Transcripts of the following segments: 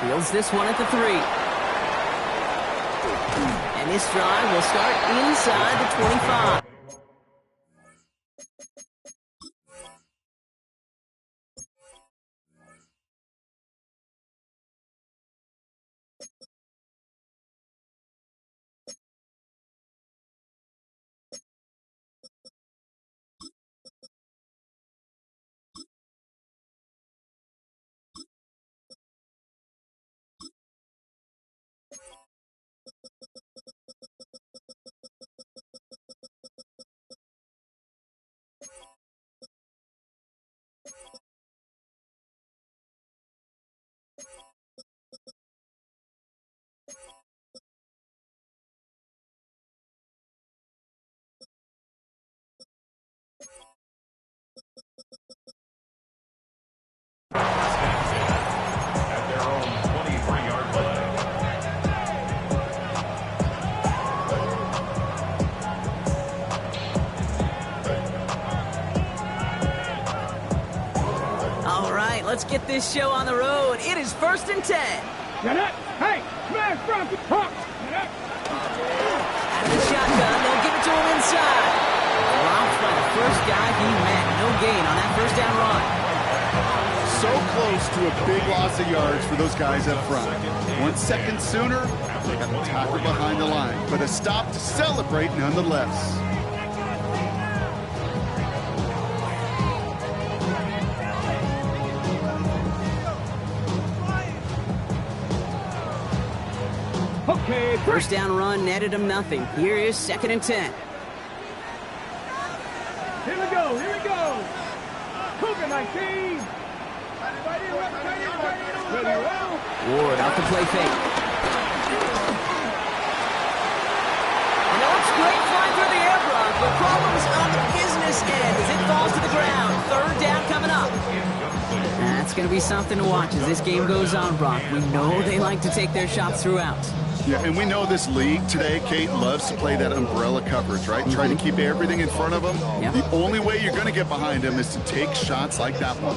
Fields this one at the 3. And this drive will start inside the 25. At their own 23-yard line. All right, let's get this show on the road. It is 1st and 10. Get it! Hey, smash from the top! Out of the shotgun, they'll give it to him inside. Dropped by the first guy he met. No gain on that first down run. So close to a big loss of yards for those guys up front. 1 second sooner, they got the tackle behind the line. But a stop to celebrate nonetheless. Okay, First down run netted him nothing. Here is 2nd and 10. Here we go, here we go! Cougar 19! Ward off the play fake. And it looks great flying through the air, Brock, but problems on the business end as it falls to the ground. 3rd down coming up. That's going to be something to watch as this game goes on, Brock. We know they like to take their shots throughout. Yeah, and we know this league today, Kate, loves to play that umbrella coverage, right? Try to keep everything in front of them. Yep. The only way you're going to get behind them is to take shots like that one.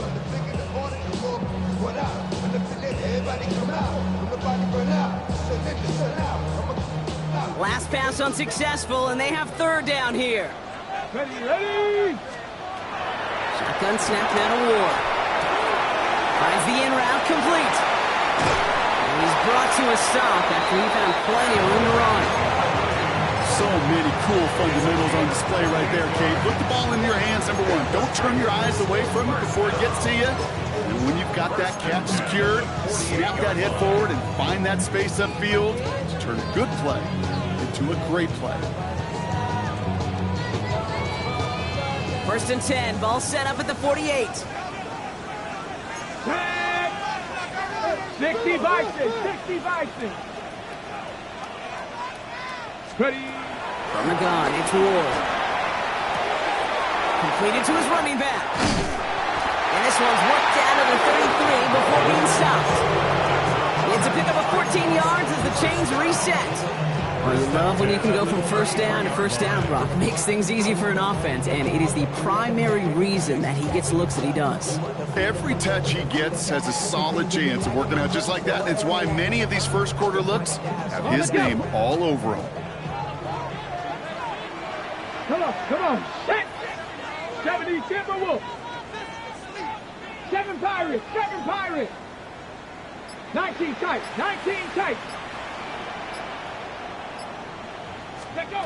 Last pass unsuccessful, and they have 3rd down here. Ready! Shotgun snap now to Ward. Finds the in route complete. And he's brought to a stop after he found plenty of room to run. So many cool fundamentals on display right there, Kate. Put the ball in your hands, number 1. Don't turn your eyes away from it before it gets to you. And when you've got that catch secured, snap that head forward and find that space upfield to turn a good play into a great play. 1st and 10, ball set up at the 48. 60 Bison, 60 Bison! Ready! From the gun, it's Ward. Completed to his running back. And this one's worked down to the 33 before being stopped. It's a pickup of 14 yards as the chains reset. Well, you love when you can go from 1st down to 1st down, Brock. Makes things easy for an offense, and it is the primary reason that he gets looks that he does. Every touch he gets has a solid chance of working out just like that. It's why many of these first quarter looks have his name all over them. Come on, set! 70 Timberwolves! 7 Pirates, 7 Pirates! 19 tight, 19 tight! Let go!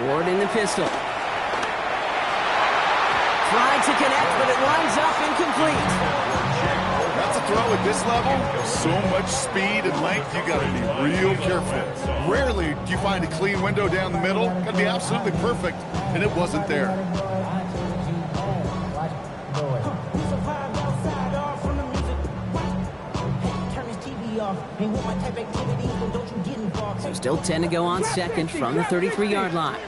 Ward in the pistol. Tried to connect, but it lines up incomplete. That's a throw at this level. So much speed and length, you got to be real careful. Rarely do you find a clean window down the middle. Got to be absolutely perfect, and it wasn't there. So still 10 to go on 2nd from the 33-yard line.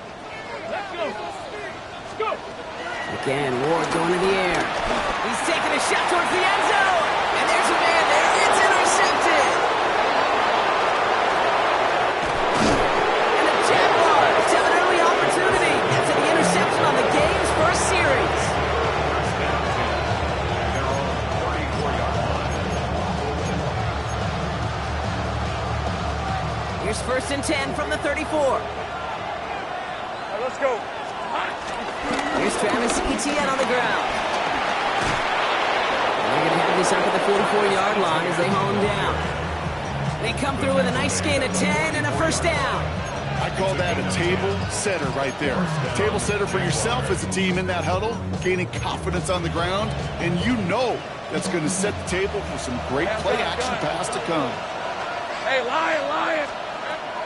Again, Ward going to the air. He's taking a shot towards the end zone. And there's a man there. It's intercepted. And the Jaguars have an early opportunity after the interception on the game's first series. Here's 1st and 10 from the 34. Let's go. Here's Travis Etienne on the ground. They're going to have this up at the 44-yard line as they haul him down. They come through with a nice gain of 10 and a 1st down. I call that a table setter right there. A table setter for yourself as a team in that huddle, gaining confidence on the ground, and you know that's going to set the table for some great play-action pass to come. Hey, Lion!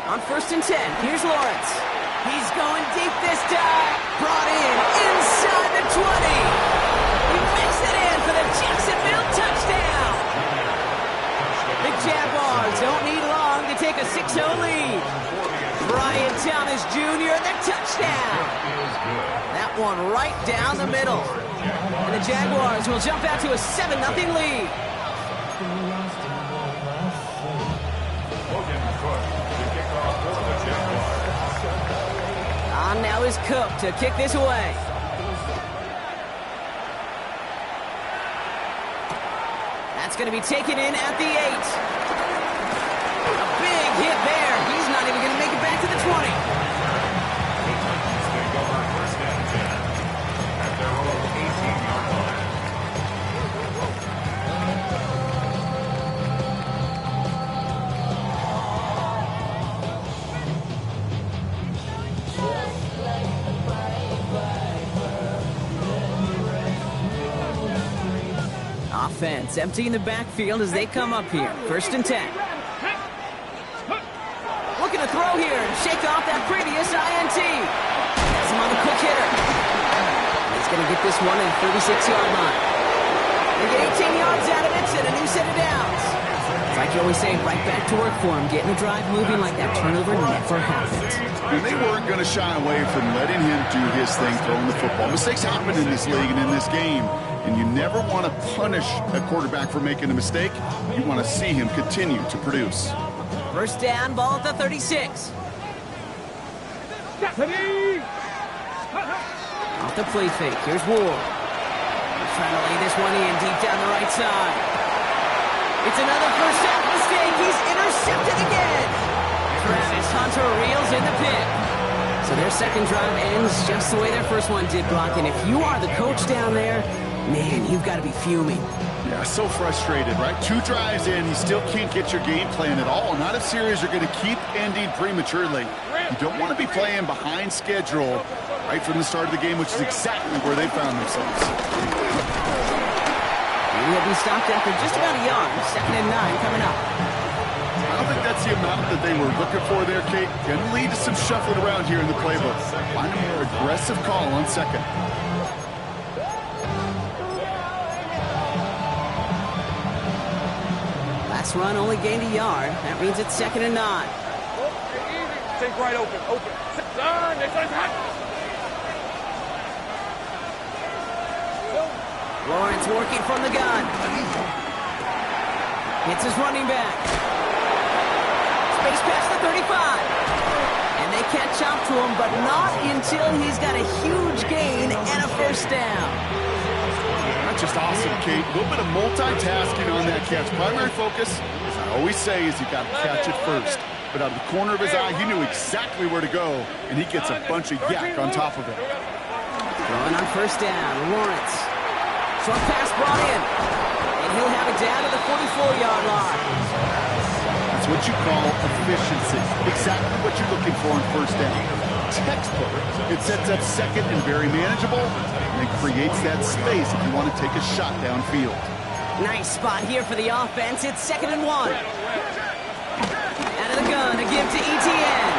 On 1st and 10, here's Lawrence. He's going deep this time. Brought in inside the 20. He makes it in for the Jacksonville touchdown. The Jaguars don't need long to take a 6-0 lead. Brian Thomas Jr. the touchdown. That one right down the middle. And the Jaguars will jump out to a 7-0 lead. On now is Cook to kick this away. That's going to be taken in at the 8. A big hit there. He's not even going to make it back to the 20. At their own 18-yard line. Offense emptying the backfield as they come up here. 1st and 10. Looking to throw here and shake off that previous INT. That's him on the quick hitter. He's going to get this one in the 36-yard line. They get 18 yards out of it and a new set of downs. It's like you always say, right back to work for him. Getting the drive moving like that turnover never happened. And they weren't going to shy away from letting him do his thing throwing the football. Mistakes happen in this league and in this game. And you never want to punish a quarterback for making a mistake. You want to see him continue to produce. 1st down, ball at the 36. Off the play fake. Here's Ward. He's trying to lay this one in deep down the right side. It's another 1st down mistake. He's intercepted again. Travis Hunter reels in the pick. So their second drive ends just the way their first one did, Brock. And if you are the coach down there, man, you've got to be fuming. Yeah, so frustrated, right? 2 drives in, you still can't get your game plan at all. Not a series you're going to keep ending prematurely. You don't want to be playing behind schedule right from the start of the game, which is exactly where they found themselves. He will be stopped after just about a yard. 2nd and 9 coming up. I don't think that's the amount that they were looking for there, Kate. Going to lead to some shuffling around here in the playbook. Find a more aggressive call on 2nd. Last run only gained a yard. That means it's 2nd and 9. Take right open. Turn. Next one's hot. Lawrence working from the gun. Hits his running back. Space past the 35. And they catch up to him, but not until he's got a huge gain and a 1st down. That's just awesome, Kate. A little bit of multitasking on that catch. Primary focus, as I always say, is you got to catch it first. But out of the corner of his eye, he knew exactly where to go, and he gets a bunch of yak on top of it. Throwing on 1st down, Lawrence. Short pass brought in, and he'll have it down to the 44-yard line. That's what you call efficiency. Exactly what you're looking for on 1st down. Textbook. It sets up 2nd and very manageable, and it creates that space if you want to take a shot downfield. Nice spot here for the offense. It's 2nd and 1. Out of the gun to give to Etienne.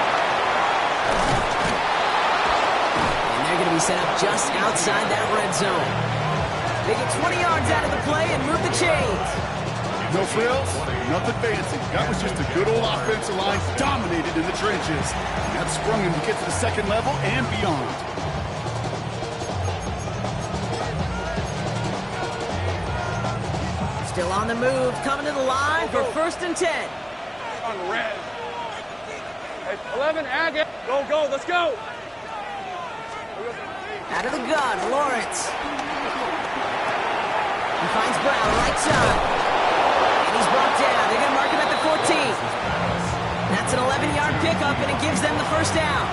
And they're going to be set up just outside that red zone. They get 20 yards out of the play and move the chains. No frills, nothing fancy. That was just a good old offensive line dominated in the trenches. And that sprung him to get to the 2nd level and beyond. Still on the move, coming to the line for 1st and 10. On red. Hey, 11, Ag. Go, let's go. Out of the gun, Lawrence. He finds Brown, right side. And he's brought down. They're going to mark him at the 14. That's an 11-yard up, and it gives them the first down.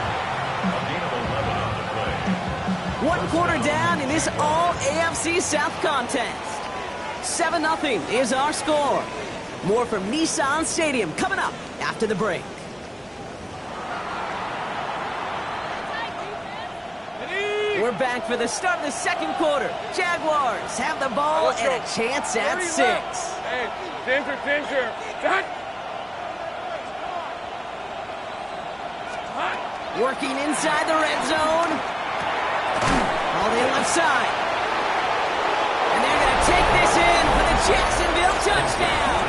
A gain of 11 on the play. 1 quarter down in this all-AFC South contest. 7-0 is our score. More from Nissan Stadium coming up after the break. We're back for the start of the second quarter. Jaguars have the ball and a chance at 6. Hey, danger. Done. Working inside the red zone. All the left side. And they're going to take this in for the Jacksonville touchdown.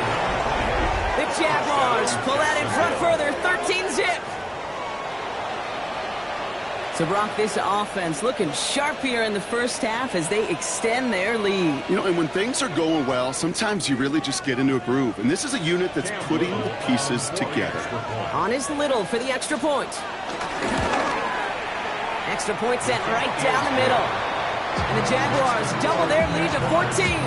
The Jaguars pull out in front further, 13-zip. So, Brock, this offense looking sharp here in the first half as they extend their lead. You know, and when things are going well, sometimes you really just get into a groove. And this is a unit that's putting the pieces together. On is Little for the extra point. Extra point sent right down the middle. And the Jaguars double their lead to 14.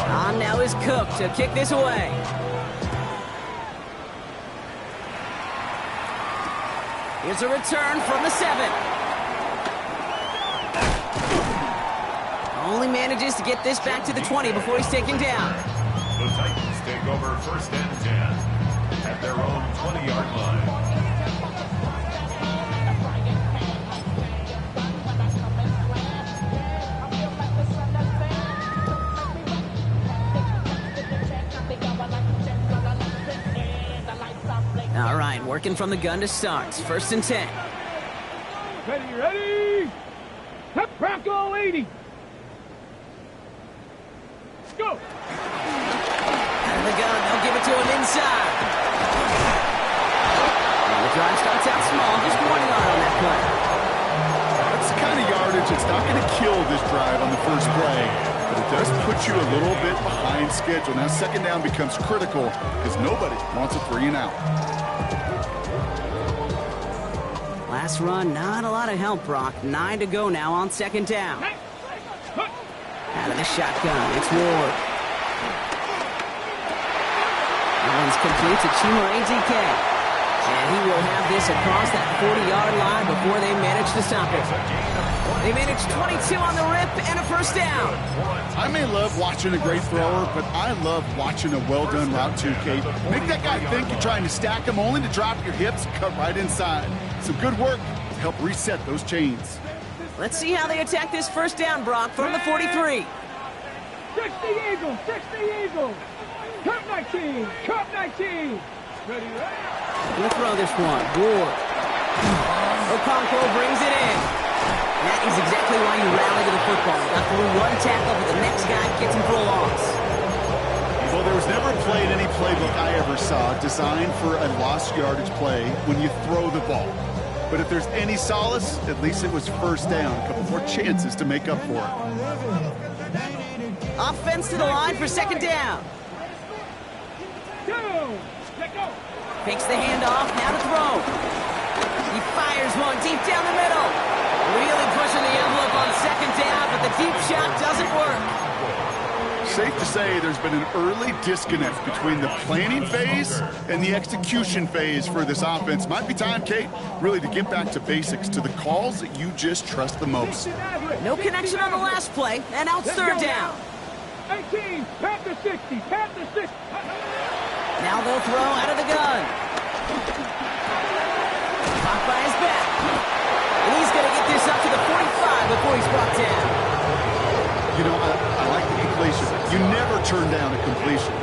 On now is Cook to kick this away. Here's a return from the 7. Only manages to get this back to the 20 before he's taken down. The Titans take over 1st and 10 at their own 20-yard line. All right, working from the gun to start. 1st and 10. Ready. Hep Bronco 80. Let's go. Out of the gun, they'll give it to him inside. And the drive starts out small, just 1 yard on that play. That's the kind of yardage that's not going to kill this drive on the first play, but it does put you a little bit behind schedule. Now, 2nd down becomes critical because nobody wants a 3 and out. Last run, not a lot of help, Brock. 9 to go now on 2nd down. Out of the shotgun, it's Ward. That one's complete to Chima ATK. And he will have this across that 40-yard line before they manage to stop it. They manage 22 on the rip and a 1st down. I may love watching a great thrower, but I love watching a well-done route too, Kate. Make that guy think you're trying to stack him only to drop your hips and cut right inside. Some good work to help reset those chains. Let's see how they attack this 1st down, Brock, from the 43. 60 Eagles. Cup 19. Ready. Gonna throw this one. Ward. Okonkwo brings it in. That is exactly why you rally to the football. Got through 1 tackle, but the next guy gets him for a loss. Well, there was never played any playbook I ever saw designed for a lost yardage play when you throw the ball. But if there's any solace, at least it was 1st down. A couple more chances to make up for it. Offense to the line for 2nd down. Fakes the handoff, now to throw. He fires one deep down the middle. Really pushing the envelope on 2nd down, but the deep shot doesn't work. Safe to say there's been an early disconnect between the planning phase and the execution phase for this offense. Might be time, Kate, really to get back to basics, to the calls that you just trust the most. No connection on the last play, and now it's 3rd down. 18, Panther 60. Now they'll throw out of the gun. Caught by his back. And he's going to get this up to the 45 before he's brought down. You know, I like the completion. You never turn down a completion.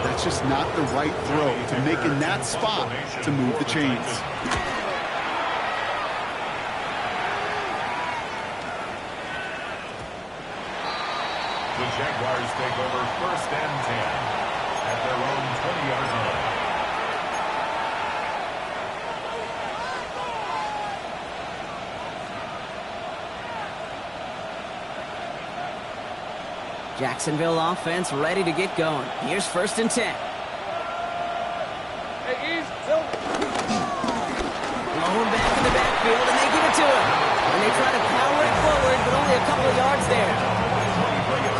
That's just not the right throw to make in that spot to move the chains. The Jaguars take over 1st and 10 at their own 20-yard line. Jacksonville offense ready to get going. Here's 1st and 10. Hey, East, Bill. Blown back in the backfield, and they give it to him. And they try to power it forward, but only a couple of yards there.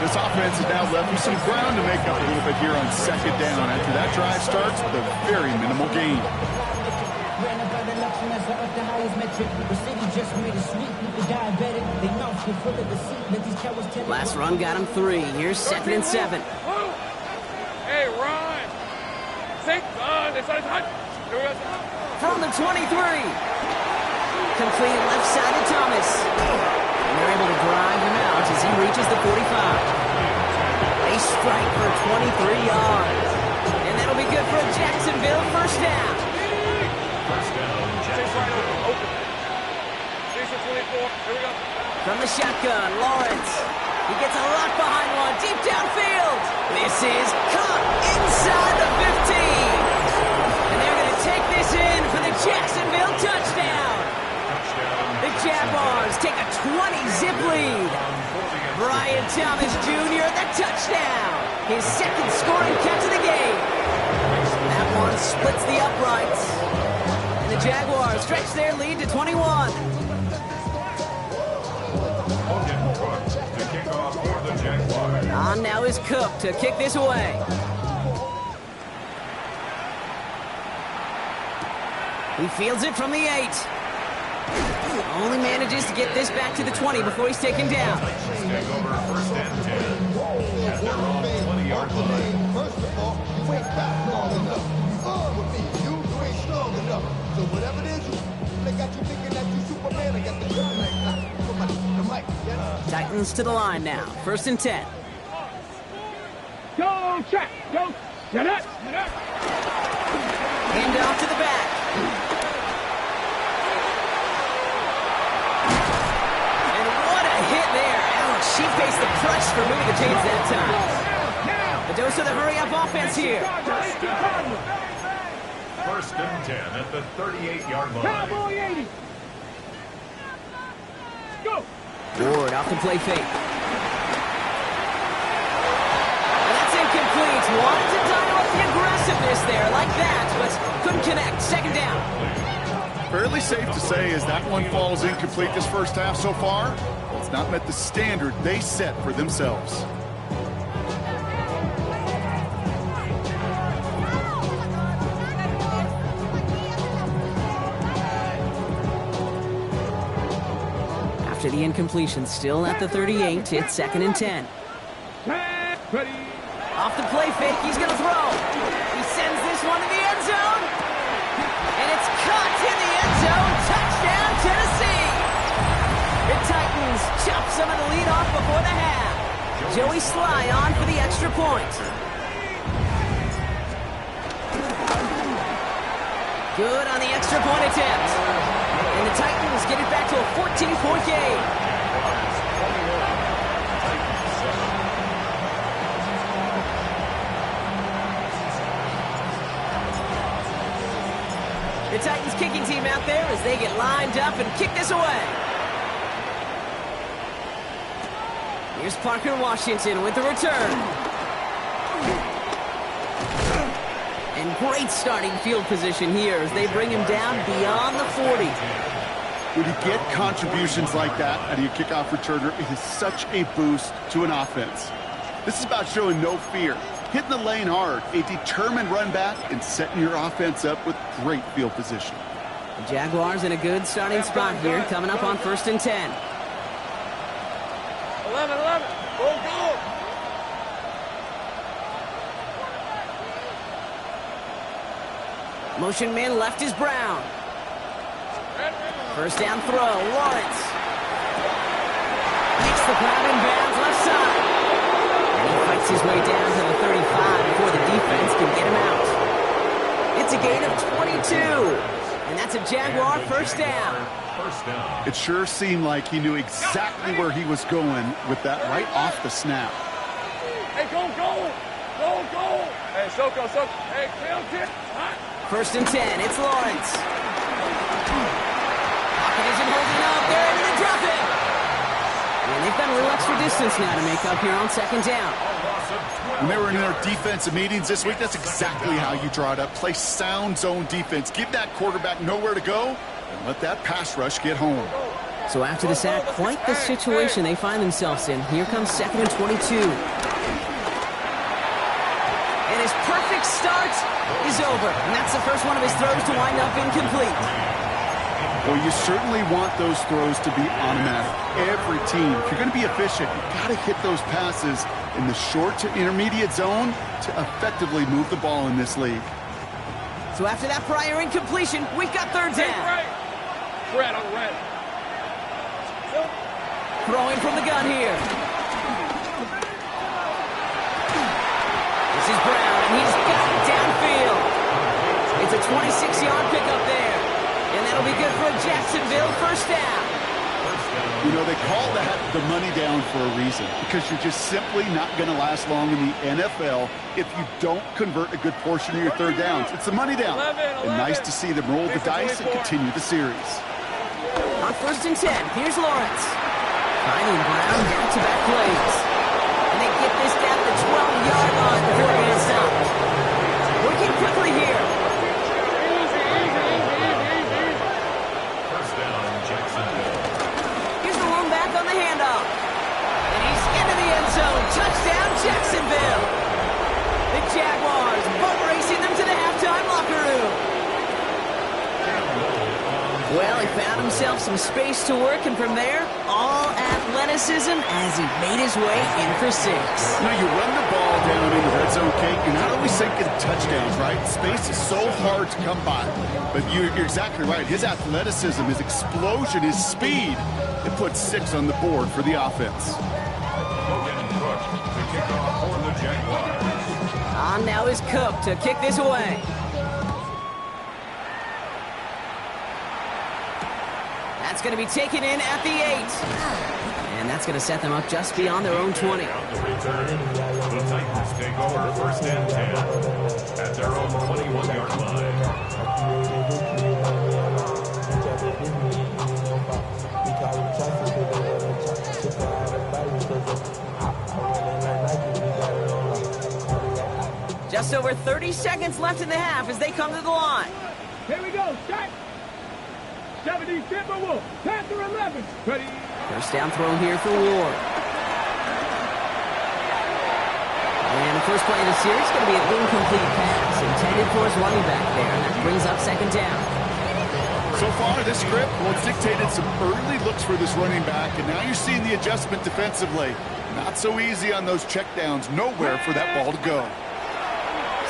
This offense defense is now left with some ground to make up a little bit here on second down. After that drive starts with a very minimal gain. Last run got him 3. Here's 2nd and 7. Hey, Ron. Think on. From the 23. Complete left side to Thomas. And they're able to drive him out as he reaches the 45. They strike for 23 yards. And that'll be good for a Jacksonville first down. First down, Jacksonville. Jason 24. Here we go. From the shotgun, Lawrence. He gets a lock behind one, deep downfield. This is caught inside the 15. And they're going to take this in for the Jacksonville touchdown. The Jaguars take a 20-zip lead. Brian Thomas Jr., the touchdown. His 2nd scoring catch of the game. That one splits the uprights. And the Jaguars stretch their lead to 21. On now is Cook to kick this away. He fields it from the 8. Only manages to get this back to the 20 before he's taken down. Take over first and 10 at their own 20-yard line. First of all, you ain't back long enough. With me, you ain't strong enough. So whatever it is, they got you thinking that you Superman. I got the kryptonite. The mic. Yes? Titans to the line now. 1st and 10. Go, check. Go. Get it. Hand off to the back. And what a hit there. Ouch, she faced the crush for moving the chains that time. A dose of the hurry-up offense here. First and 10 at the 38-yard line. Go. Ward off the play fake. Incomplete. Wanted to dial up the aggressiveness there like that, but couldn't connect. 2nd down. Fairly safe to say as that one falls incomplete this first half so far, it's not met the standard they set for themselves. After the incompletion, still at the 38, it's 2nd and 10. Ready. Off the play fake, he's going to throw. He sends this one to the end zone. And it's caught in the end zone. Touchdown, Tennessee. The Titans chop some of the lead off before the half. Joey Sly on for the extra point. Good on the extra point attempt. And the Titans get it back to a 14-point game. The Titans kicking team out there as they get lined up and kick this away. Here's Parker Washington with the return. And great starting field position here as they bring him down beyond the 40. When you get contributions like that out of your kickoff returner, it is such a boost to an offense. This is about showing no fear, hitting the lane hard, a determined run back, and setting your offense up with great field position. The Jaguars in a good starting spot here, coming up on 1st and 10. 11. Go. Motion man left is Brown. First down throw, Lawrence. Makes the grab in bounds left side. And he fights his way down to the 35 before the defense can get him out. It's a gain of 22. And that's a Jaguar first down. It sure seemed like he knew exactly where he was going with that right off the snap. Hey, go. Hey, Soko. Hey, kill. First and 10, it's Lawrence. Pocket isn't holding up. They're able to drop it. And they've got a little extra distance now to make up here on 2nd down. When they were in their defensive meetings this week, that's exactly how you draw it up. Play sound zone defense. Give that quarterback nowhere to go and let that pass rush get home. So after the sack, quite the situation they find themselves in. Here comes 2nd and 22. quick start is over. And that's the first one of his throws to wind up incomplete. Well, you certainly want those throws to be automatic. Every team, if you're going to be efficient, you've got to hit those passes in the short to intermediate zone to effectively move the ball in this league. So after that prior incompletion, we've got third down. Right. Red on red. Throwing from the gun here. This is Brown, and he's got it downfield. It's a 26-yard pickup there. And that'll be good for a Jacksonville first down. You know, they call that the money down for a reason, because you're just simply not going to last long in the NFL if you don't convert a good portion of your third downs. It's the money down. 11. And nice to see them roll the dice and continue the series. On 1st and 10, here's Lawrence. Finding Brown back-to-back plays. And they get this down to the 12-yard line before being stopped. Working quickly here. First down, Jacksonville. Here's the one back on the handoff. And he's into the end zone. Touchdown, Jacksonville. The Jaguars boat racing them to the halftime locker room. Well, he found himself some space to work, and from there, all athleticism as he made his way in for 6. Now, you run the ball down in the red zone, Kate, you're not always thinking touchdowns, right? Space is so hard to come by. But you're exactly right. His athleticism, his explosion, his speed, it puts 6 on the board for the offense. Logan Cook to kick off for the Jaguars. On now is Cook to kick this away. That's going to be taken in at the 8. And that's going to set them up just beyond their own 20. On the return, the Titans take over first and 10 at their own 21-yard line. Just over 30 seconds left in the half as they come to the line. Here we go. Start. 70, Timber Wolf. Panther 11. Ready. First down throw here for Ward. And the first play of the series is going to be an incomplete pass intended for his running back there. And that brings up second down. So far, this script, well, it's dictated some early looks for this running back, and now you're seeing the adjustment defensively. Not so easy on those checkdowns. Nowhere for that ball to go.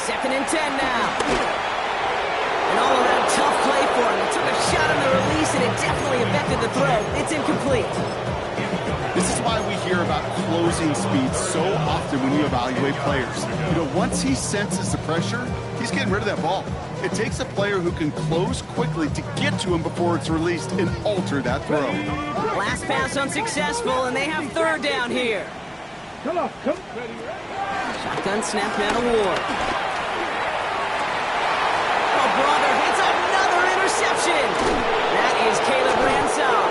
2nd and 10 now. And all of that tough play for him. He took a shot on the release, and it definitely affected the throw. It's incomplete. This is why we hear about closing speed so often when you evaluate players. You know, once he senses the pressure, he's getting rid of that ball. It takes a player who can close quickly to get to him before it's released and alter that throw. Last pass unsuccessful, and they have third down here. Come on. Come. Shotgun snap now to Ward. Oh, brother, it's another interception. That is Caleb Ransall.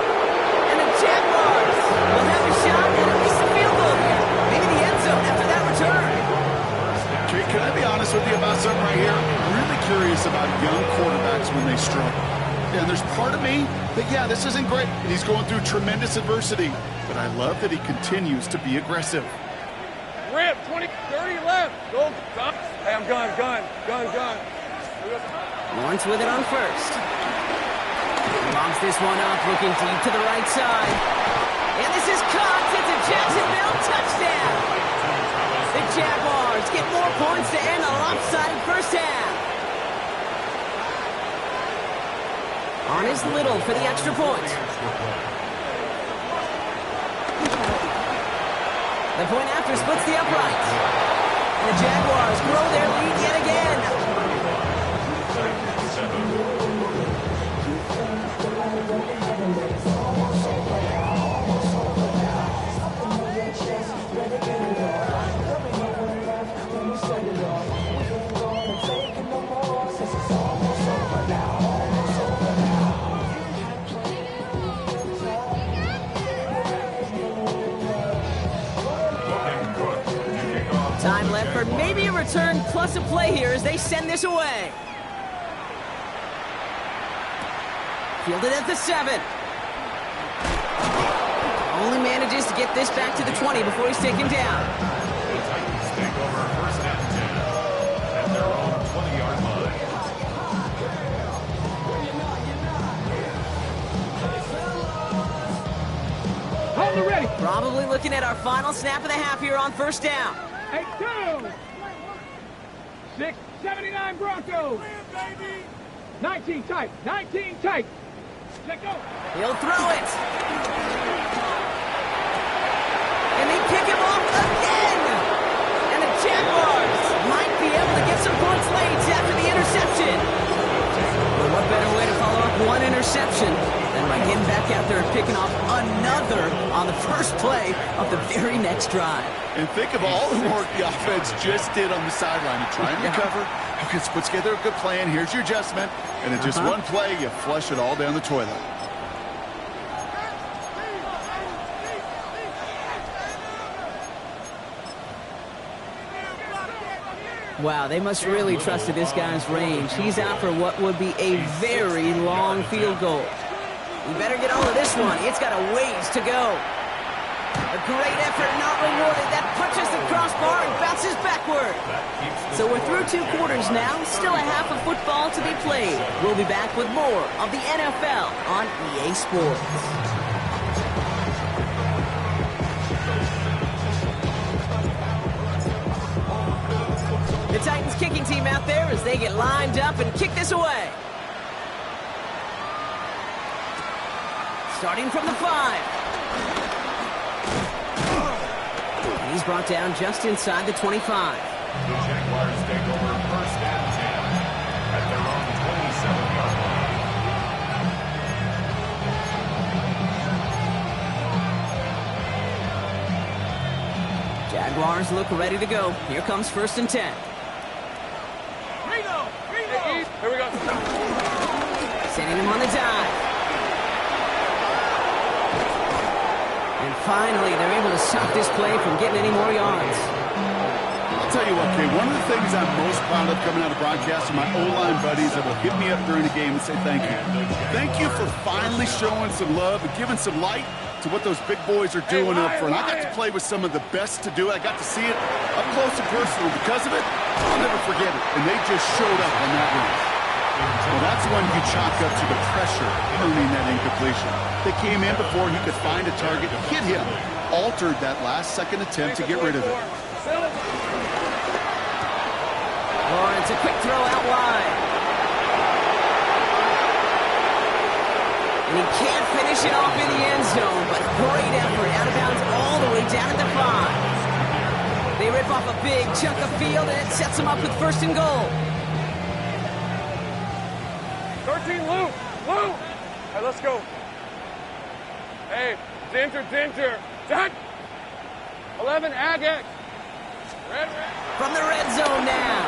And the Jaguars will have a shot at least a field goal here. Maybe the end zone after that return. Okay, can I be honest with you about something right here? I'm really curious about young quarterbacks when they struggle. And there's part of me that, yeah, this isn't great. And he's going through tremendous adversity. But I love that he continues to be aggressive. Rip. 20, 30 left. Go. Hey, I'm gun. Lawrence with it on first. Lobs this one up, looking deep to the right side. And this is caught. It's a Jacksonville touchdown. The Jaguars get more points to end a lopsided first half. On is Little for the extra point. The point after splits the uprights. And the Jaguars grow their lead yet again. Time left for maybe a return plus a play here as they send this away. Fielded at the 7. Only manages to get this back to the 20 before he's taken down. The Titans take over first and 10 at their own We're ready. Probably looking at our final snap of the half here on first down. 8-2. 6-79 Broncos. 19 tight. 19 tight. Check go. He'll throw it. And they pick him off again. And the Jaguars might be able to get some points late after the interception. But what better way to follow up one interception than by getting back out there and picking off another on the first play of the very next drive. And think of all the work the offense just did on the sideline to try and recover. Okay, let's put together a good plan. Here's your adjustment. And in just one play, you flush it all down the toilet. Wow, they must really trusted this guy's range. He's out for what would be a very long field goal. We better get all of this one. It's got a ways to go. A great effort not rewarded. That punches the crossbar and bounces backward. So we're through 2 quarters now. Still a half of football to be played. We'll be back with more of the NFL on EA Sports. The Titans kicking team out there as they get lined up and kick this away. Starting from the 5. And he's brought down just inside the 25. The Jaguars take over first and 10 at their own 27-yard line. Jaguars look ready to go. Here comes first and 10. Here we go. Sending him on the dive. And finally, they're able to stop this play from getting any more yards. I'll tell you what, Kay, one of the things I'm most proud of coming out of broadcast are my O-line buddies that will hit me up during the game and say thank you. Thank you for finally showing some love and giving some light to what those big boys are doing up front. I got to play with some of the best to do it. I got to see it up close and personal. Because of it, I'll never forget it. And they just showed up on that run. Well, that's when you chalk up to the pressure earning that incompletion. They came in before he could find a target, hit him, altered that last-second attempt to get rid of it. Lawrence, a quick throw out wide. And he can't finish it off in the end zone, but great effort. Out of bounds all the way down at the 5. They rip off a big chunk of field, and it sets them up with first and goal. 13, Luke. Luke. All right, let's go. Hey, Dinter. Jack. 11, Agate. Red. From the red zone now.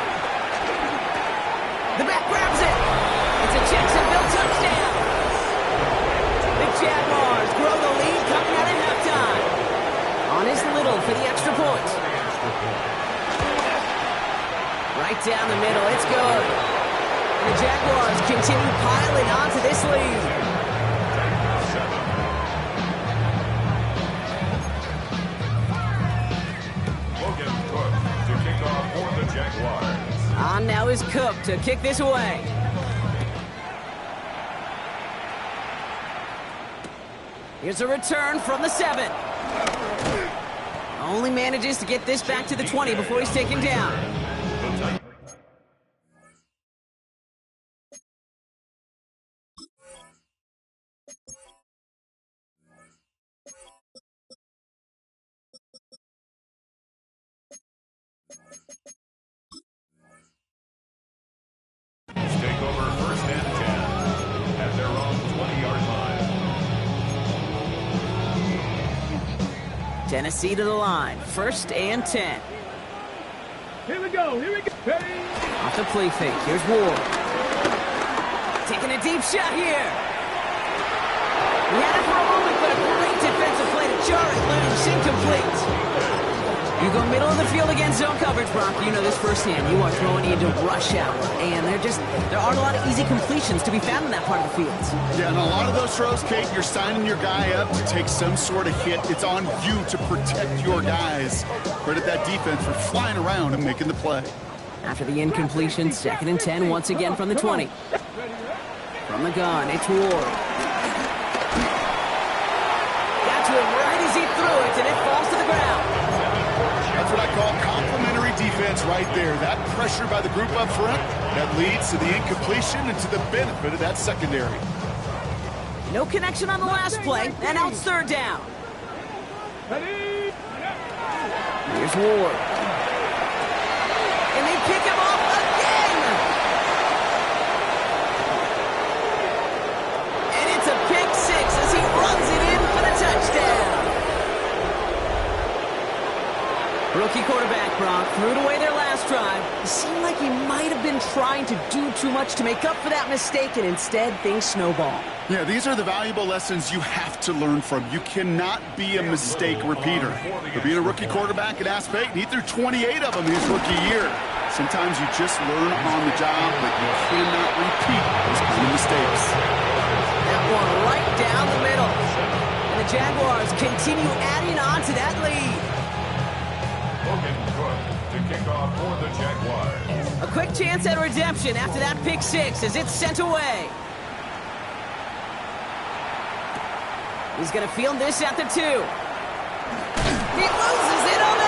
The back grabs it. It's a Jacksonville touchdown. The Jaguars grow the lead coming out at halftime. On his Little for the extra point. Right down the middle. It's good. And the Jaguars continue piling onto this lead. On now is Cook to kick this away. Here's a return from the 7. Only manages to get this back to the 20 before he's taken down. Take over first and 10 at their own 20-yard line. Tennessee to the line. First and 10. Here we go. Ready. Off the play fake. Here's Ward. Taking a deep shot here. He had it for a moment, but a great defensive play to jar it loose. Incomplete. You go middle of the field against zone coverage, Brock. You know this firsthand. You are throwing into rush hour. And there aren't a lot of easy completions to be found in that part of the field. Yeah, and a lot of those throws, Kate, you're signing your guy up to take some sort of hit. It's on you to protect your guys. Credit that defense for flying around and making the play. After the incompletion, second and 10 once again from the 20. From the gun, it's Ward. Got to him right as he through it, and it falls to the ground. That's what I call complimentary defense right there. That pressure by the group up front, that leads to the incompletion and to the benefit of that secondary. No connection on the last play, and now it's third down. Here's Ward. And they pick him off again. And it's a pick six as he runs it in for the touchdown. Rookie quarterback Brock threw it away their last drive. It seemed like he might have been trying to do too much to make up for that mistake, and instead things snowball. Yeah, these are the valuable lessons you have to learn from. You cannot be a mistake repeater. For being a rookie quarterback at App State, he threw 28 of them his rookie year. Sometimes you just learn on the job, but you cannot repeat those kind of mistakes. That one right down the middle. And the Jaguars continue adding on to that lead. Logan Cook to kick off for the Jaguars. A quick chance at redemption after that pick six as it's sent away. He's going to field this at the 2. He loses it on the